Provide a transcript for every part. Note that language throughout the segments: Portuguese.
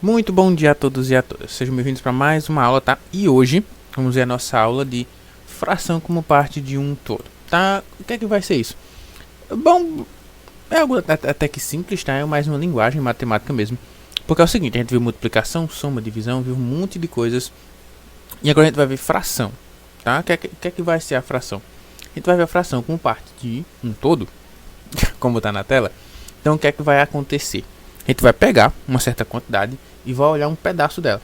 Muito bom dia a todos e a todas. Sejam bem-vindos para mais uma aula, tá? E hoje vamos ver a nossa aula de fração como parte de um todo, tá? O que é que vai ser isso? Bom, é algo até que simples, tá? É mais uma linguagem matemática mesmo. Porque é o seguinte, a gente viu multiplicação, soma, divisão, viu um monte de coisas. E agora a gente vai ver fração, tá? O que é que vai ser a fração? A gente vai ver a fração como parte de um todo, como está na tela. Então o que é que vai acontecer? A gente vai pegar uma certa quantidade e vai olhar um pedaço dela.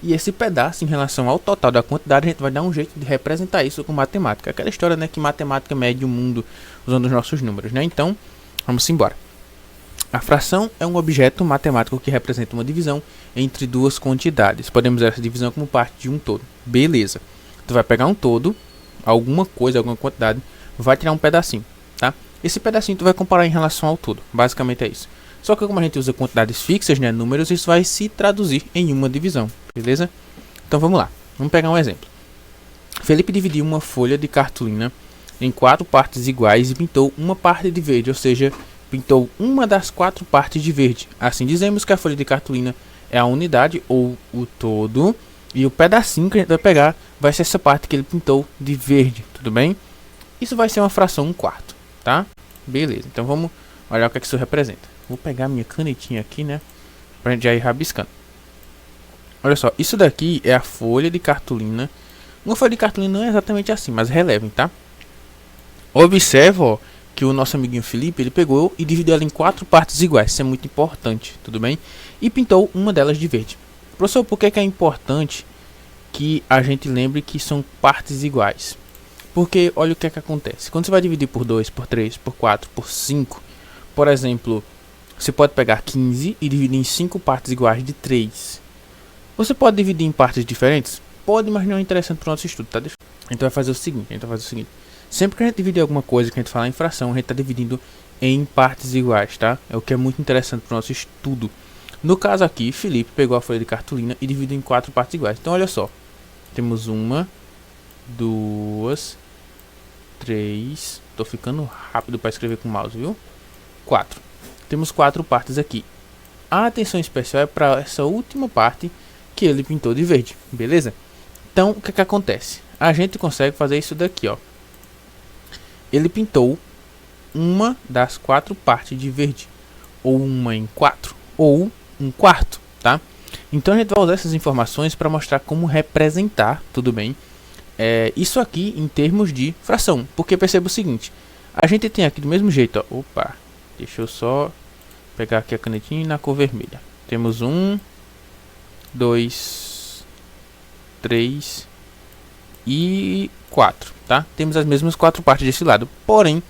E esse pedaço, em relação ao total da quantidade, a gente vai dar um jeito de representar isso com matemática. Aquela história, né, que matemática mede o mundo usando os nossos números, né? Então, vamos embora. A fração é um objeto matemático que representa uma divisão entre duas quantidades. Podemos ver essa divisão como parte de um todo. Beleza. Tu vai pegar um todo, alguma coisa, alguma quantidade, vai tirar um pedacinho, tá? Esse pedacinho tu vai comparar em relação ao todo. Basicamente é isso. Só que como a gente usa quantidades fixas, né, números, isso vai se traduzir em uma divisão, beleza? Então vamos lá, vamos pegar um exemplo. Felipe dividiu uma folha de cartolina em 4 partes iguais e pintou uma parte de verde, ou seja, pintou uma das 4 partes de verde. Assim dizemos que a folha de cartolina é a unidade ou o todo, e o pedacinho que a gente vai pegar vai ser essa parte que ele pintou de verde, tudo bem? Isso vai ser uma fração 1/4, tá? Beleza, então vamos olhar o que é que isso representa. Vou pegar minha canetinha aqui, né, pra gente já ir rabiscando. Olha só, isso daqui é a folha de cartolina. Uma folha de cartolina não é exatamente assim, mas relevem, tá? Observa, ó, que o nosso amiguinho Felipe, ele pegou e dividiu ela em 4 partes iguais. Isso é muito importante, tudo bem? E pintou uma delas de verde. Professor, por que é importante que a gente lembre que são partes iguais? Porque olha o que é que acontece. Quando você vai dividir por 2, por 3, por 4, por 5, por exemplo, você pode pegar 15 e dividir em 5 partes iguais de 3. Você pode dividir em partes diferentes? Pode, mas não é interessante para o nosso estudo, tá? Então vai fazer o seguinte, sempre que a gente dividir alguma coisa que a gente falar em fração, a gente está dividindo em partes iguais, tá? É o que é muito interessante para o nosso estudo. No caso aqui, Felipe pegou a folha de cartolina e dividiu em 4 partes iguais. Então olha só, temos 1, 2, 3, tô ficando rápido para escrever com o mouse, viu? 4. Temos 4 partes aqui. A atenção especial é para essa última parte que ele pintou de verde, beleza? Então, o que é que acontece? A gente consegue fazer isso daqui, ó. Ele pintou uma das 4 partes de verde, ou 1 em 4, ou 1/4, tá? Então, a gente vai usar essas informações para mostrar como representar, tudo bem? Isso aqui em termos de fração, porque perceba o seguinte, a gente tem aqui do mesmo jeito, ó. Opa, deixa eu só pegar aqui a canetinha na cor vermelha. Temos 1, 2, 3 e 4, tá? Temos as mesmas 4 partes desse lado. Porém,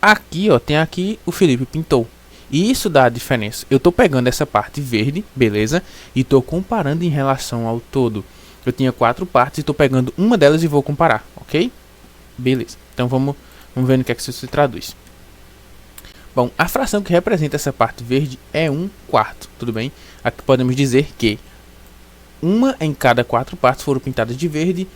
aqui, ó, tem aqui o Felipe pintou. E isso dá a diferença. Eu tô pegando essa parte verde, beleza? E tô comparando em relação ao todo. Eu tinha 4 partes e tô pegando uma delas e vou comparar, ok? Beleza. Então vamos ver no que é que isso se traduz. Bom, a fração que representa essa parte verde é 1/4, tudo bem? Aqui podemos dizer que uma em cada 4 partes foram pintadas de verde,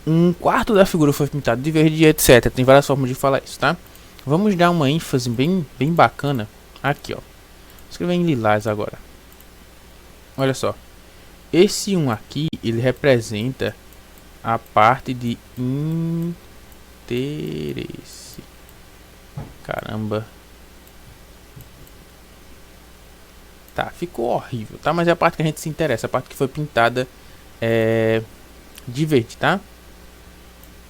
1/4 da figura foi pintada de verde, etc. Tem várias formas de falar isso, tá? Vamos dar uma ênfase bem bacana aqui, ó. Vou escrever em lilás agora. Olha só. Esse 1 aqui, ele representa a parte de interesse. Caramba. Tá, ficou horrível, tá? Mas é a parte que a gente se interessa, a parte que foi pintada de verde, tá?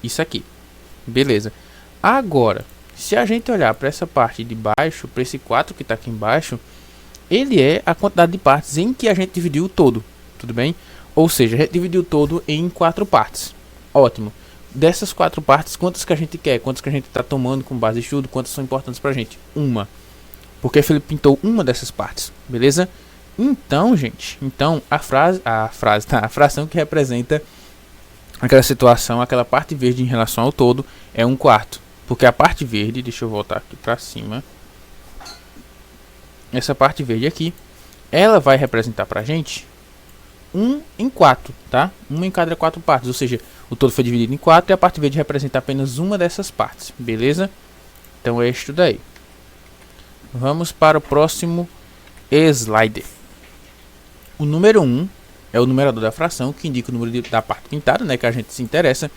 Isso aqui. Beleza. Agora, se a gente olhar para essa parte de baixo, para esse 4 que está aqui embaixo, ele é a quantidade de partes em que a gente dividiu o todo, tudo bem? Ou seja, a gente dividiu o todo em 4 partes. Ótimo. Dessas 4 partes, quantas que a gente quer? Quantas que a gente está tomando como base de estudo? Quantas são importantes para a gente? Uma. Porque Felipe pintou uma dessas partes, beleza? Então, gente, a fração que representa aquela situação, aquela parte verde em relação ao todo é 1/4. Porque a parte verde, deixa eu voltar aqui para cima. Essa parte verde aqui, ela vai representar pra gente 1 em 4, tá? 1 em cada 4 partes, ou seja, o todo foi dividido em 4 e a parte verde representa apenas uma dessas partes, beleza? Então é isso daí. Vamos para o próximo slide. O número 1 é o numerador da fração, que indica o número da parte pintada, né, que a gente se interessa.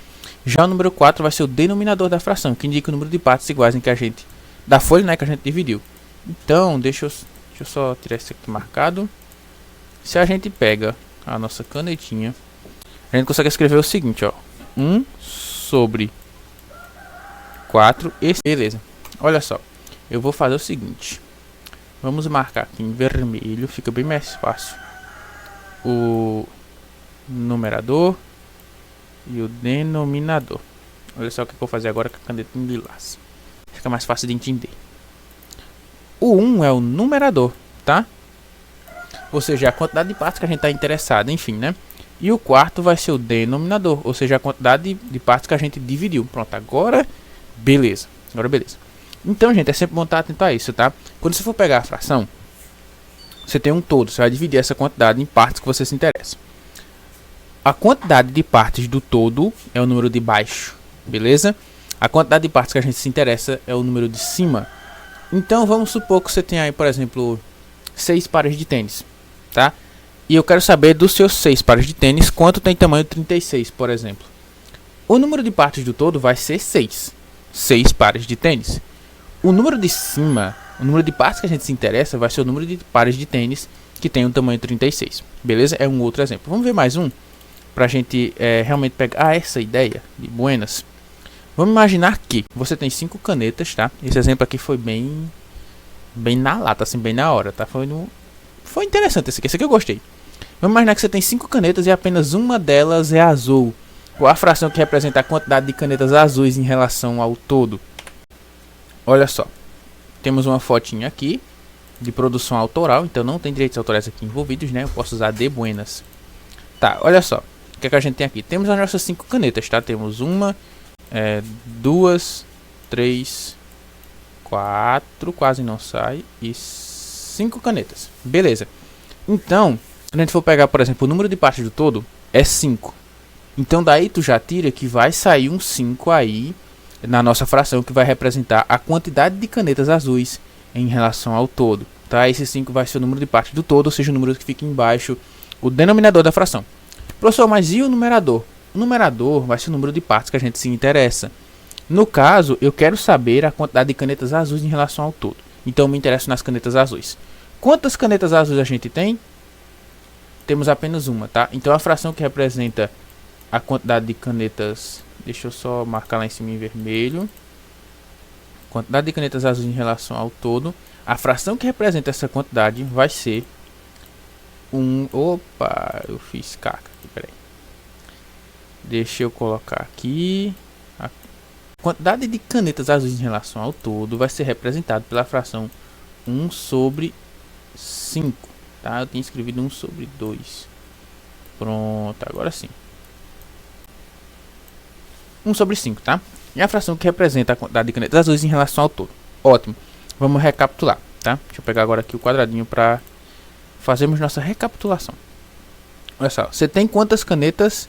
Já o número 4 vai ser o denominador da fração, que indica o número de partes iguais em que a gente, da folha, né, que a gente dividiu. Então, deixa eu só tirar isso aqui marcado. Se a gente pega a nossa canetinha, a gente consegue escrever o seguinte, ó. 1 sobre 4, beleza. Olha só, eu vou fazer o seguinte. Vamos marcar aqui em vermelho, fica bem mais fácil. O numerador e o denominador. Olha só o que eu vou fazer agora com a caneta em lilás. Fica mais fácil de entender. O 1 é o numerador, tá? Ou seja, a quantidade de partes que a gente está interessado, enfim, né? E o quarto vai ser o denominador, ou seja, a quantidade de partes que a gente dividiu. Pronto, agora beleza. Agora beleza. Então, gente, é sempre bom estar atento a isso, tá? Quando você for pegar a fração, você tem um todo. Você vai dividir essa quantidade em partes que você se interessa. A quantidade de partes do todo é o número de baixo, beleza? A quantidade de partes que a gente se interessa é o número de cima. Então, vamos supor que você tem aí, por exemplo, 6 pares de tênis, tá? E eu quero saber dos seus 6 pares de tênis, quanto tem tamanho 36, por exemplo. O número de partes do todo vai ser 6. 6 pares de tênis. O número de cima, o número de partes que a gente se interessa, vai ser o número de pares de tênis que tem o tamanho 36. Beleza? É um outro exemplo. Vamos ver mais um, pra gente realmente pegar essa ideia de buenas. Vamos imaginar que você tem 5 canetas, tá? Esse exemplo aqui foi bem na lata, assim, bem na hora, tá? Foi interessante esse aqui eu gostei. Vamos imaginar que você tem 5 canetas e apenas uma delas é azul. Qual a fração que representa a quantidade de canetas azuis em relação ao todo? Olha só. Temos uma fotinha aqui de produção autoral, então não tem direitos autorais aqui envolvidos, né? Eu posso usar de buenas. Tá, olha só. O que é que a gente tem aqui? Temos as nossas 5 canetas, tá? Temos uma, 2, 3, 4, quase não sai, e 5 canetas. Beleza. Então, se a gente for pegar, por exemplo, o número de partes do todo é 5. Então daí tu já tira que vai sair um 5 aí na nossa fração, que vai representar a quantidade de canetas azuis em relação ao todo, tá? Esse 5 vai ser o número de partes do todo, ou seja, o número que fica embaixo, o denominador da fração. Professor, mas e o numerador? O numerador vai ser o número de partes que a gente se interessa. No caso, eu quero saber a quantidade de canetas azuis em relação ao todo. Então eu me interesso nas canetas azuis. Quantas canetas azuis a gente tem? Temos apenas uma, tá? Então a fração que representa a quantidade de canetas, deixa eu só marcar lá em cima em vermelho. Quantidade de canetas azuis em relação ao todo. A fração que representa essa quantidade vai ser Opa, eu fiz caca aqui, peraí. Deixa eu colocar aqui. A quantidade de canetas azuis em relação ao todo vai ser representado pela fração 1 sobre 5. Tá? Eu tinha escrevido 1 sobre 2. Pronto, agora sim. 1 sobre 5, tá? E a fração que representa a quantidade de canetas azuis em relação ao todo. Ótimo. Vamos recapitular, tá? Deixa eu pegar agora aqui o quadradinho para fazermos nossa recapitulação. Olha só, você tem quantas canetas?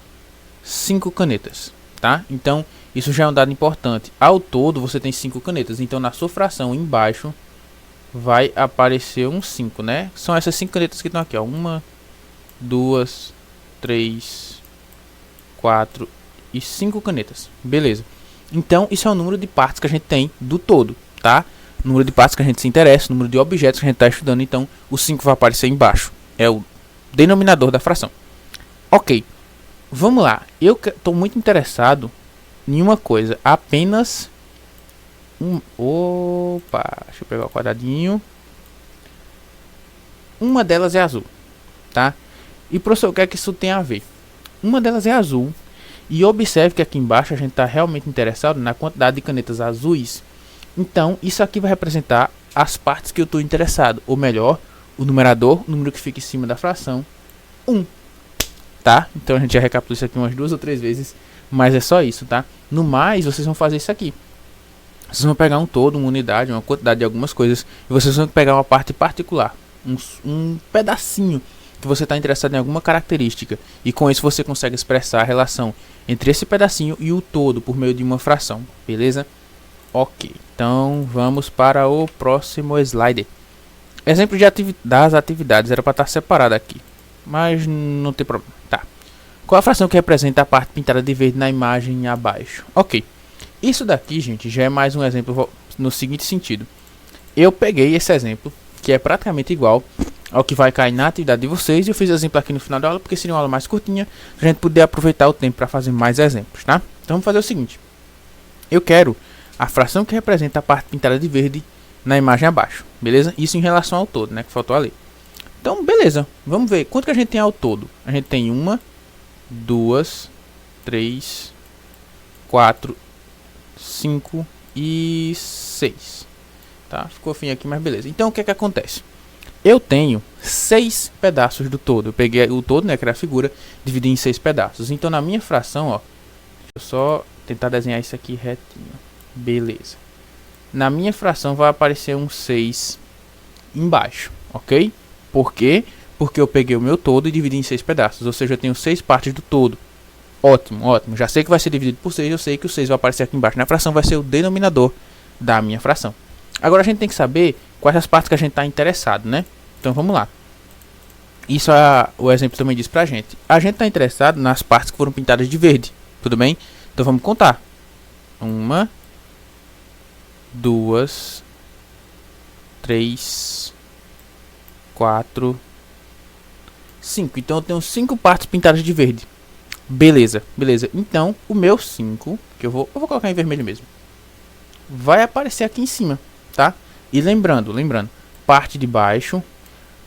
5 canetas, tá? Então, isso já é um dado importante. Ao todo, você tem 5 canetas. Então, na sua fração embaixo, vai aparecer um 5, né? São essas 5 canetas que estão aqui, ó. 1, 2, 3, 4 e 5 canetas. Beleza. Então, isso é o número de partes que a gente tem do todo, tá? O número de partes que a gente se interessa, o número de objetos que a gente está estudando. Então, o 5 vai aparecer embaixo. É o denominador da fração. Ok. Vamos lá. Eu estou muito interessado em uma coisa. Apenas Opa, deixa eu pegar o quadradinho. Uma delas é azul, tá? E professor, o que é que isso tem a ver? Uma delas é azul. E observe que aqui embaixo a gente está realmente interessado na quantidade de canetas azuis. Então, isso aqui vai representar as partes que eu estou interessado. Ou melhor, o numerador, o número que fica em cima da fração, 1. Tá? Então a gente já recapitulou isso aqui umas 2 ou 3 vezes. Mas é só isso, tá? No mais, vocês vão fazer isso aqui. Vocês vão pegar um todo, uma unidade, uma quantidade de algumas coisas. E vocês vão pegar uma parte particular. Um pedacinho que você está interessado em alguma característica. E com isso você consegue expressar a relação entre esse pedacinho e o todo por meio de uma fração. Beleza? Ok. Então vamos para o próximo slide. Exemplo das atividades. Era para estar separado aqui. mas não tem problema. Tá. Qual a fração que representa a parte pintada de verde na imagem abaixo? Ok. Isso daqui, gente, já é mais um exemplo no seguinte sentido. Eu peguei esse exemplo, que é praticamente igual ao que vai cair na atividade de vocês, e eu fiz exemplo aqui no final da aula, porque seria uma aula mais curtinha, pra gente poder aproveitar o tempo para fazer mais exemplos, tá? Então vamos fazer o seguinte. Eu quero a fração que representa a parte pintada de verde na imagem abaixo, beleza? Isso em relação ao todo, né, que faltou ali. Então, beleza, vamos ver. Quanto que a gente tem ao todo? A gente tem 1, 2, 3, 4, 5 e 6. Tá? Ficou fim aqui, mas beleza. Então, o que é que acontece? Eu tenho 6 pedaços do todo. Eu peguei o todo, né, que era a figura, dividi em 6 pedaços. Então, na minha fração, ó, deixa eu só tentar desenhar isso aqui retinho. Beleza. Na minha fração vai aparecer um 6 embaixo, ok? Por quê? Porque eu peguei o meu todo e dividi em 6 pedaços. Ou seja, eu tenho 6 partes do todo. Ótimo, ótimo. Já sei que vai ser dividido por 6. Eu sei que o 6 vai aparecer aqui embaixo na fração. Vai ser o denominador da minha fração. Agora a gente tem que saber quais as partes que a gente está interessado, né? Então vamos lá. Isso o exemplo também diz pra gente. A gente está interessado nas partes que foram pintadas de verde. Tudo bem? Então vamos contar. 1, 2, 3, 4, 5. Então eu tenho 5 partes pintadas de verde. Beleza, beleza. Então o meu 5, que eu vou colocar em vermelho mesmo, vai aparecer aqui em cima, tá? E lembrando, parte de baixo,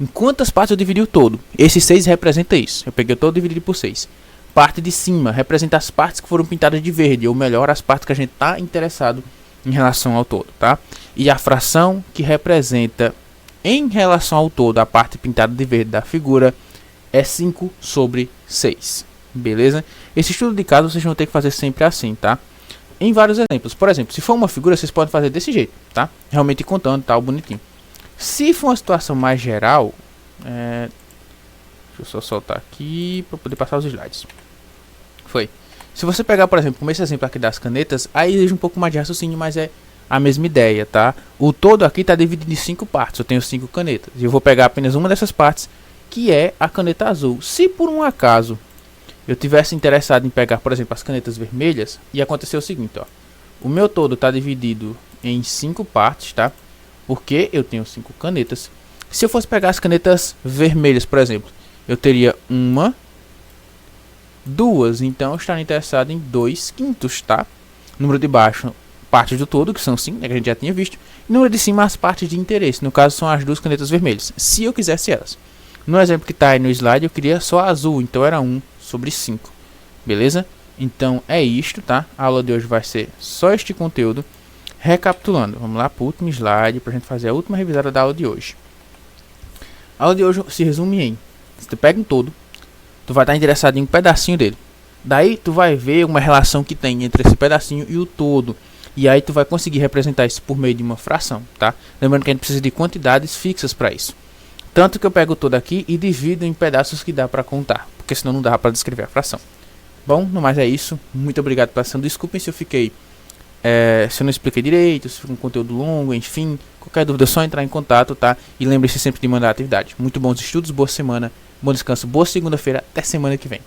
em quantas partes eu dividi o todo? Esse 6 representa isso. Eu peguei o todo e dividi por 6. Parte de cima representa as partes que foram pintadas de verde, ou melhor, as partes que a gente está interessado em relação ao todo, tá? E a fração que representa em relação ao todo a parte pintada de verde da figura é 5 sobre 6. Beleza? Esse estudo de caso vocês vão ter que fazer sempre assim, tá? Em vários exemplos. Por exemplo, se for uma figura, vocês podem fazer desse jeito, tá? Realmente contando, tal, bonitinho. Se for uma situação mais geral, deixa eu só soltar aqui para poder passar os slides. Foi. Se você pegar, por exemplo, como esse exemplo aqui das canetas, aí exige um pouco mais de raciocínio, mas é a mesma ideia, tá? O todo aqui está dividido em 5 partes. Eu tenho 5 canetas. E eu vou pegar apenas uma dessas partes, que é a caneta azul. Se por um acaso eu tivesse interessado em pegar, por exemplo, as canetas vermelhas, ia acontecer o seguinte, ó. O meu todo está dividido em 5 partes, tá? Porque eu tenho 5 canetas. Se eu fosse pegar as canetas vermelhas, por exemplo, eu teria 1, 2. Então eu estaria interessado em 2/5, tá? Número de baixo, partes do todo, que são 5, né, que a gente já tinha visto. E número de cima, as partes de interesse. No caso, são as 2 canetas vermelhas, se eu quisesse elas. No exemplo que está aí no slide, eu queria só a azul, então era 1 sobre 5. Beleza? Então é isto, tá? A aula de hoje vai ser só este conteúdo. Recapitulando, vamos lá para o último slide para a gente fazer a última revisada da aula de hoje. A aula de hoje se resume em: se tu pega um todo, tu vai estar interessado em um pedacinho dele. Daí tu vai ver uma relação que tem entre esse pedacinho e o todo. E aí tu vai conseguir representar isso por meio de uma fração, tá? Lembrando que a gente precisa de quantidades fixas para isso. Tanto que eu pego todo aqui e divido em pedaços que dá para contar, porque senão não dá para descrever a fração. Bom, no mais é isso. Muito obrigado pela atenção. Desculpem se eu fiquei... se eu não expliquei direito, se ficou um conteúdo longo, enfim. Qualquer dúvida é só entrar em contato, tá? E lembre-se sempre de mandar a atividade. Muito bons estudos, boa semana, bom descanso, boa segunda-feira. Até semana que vem.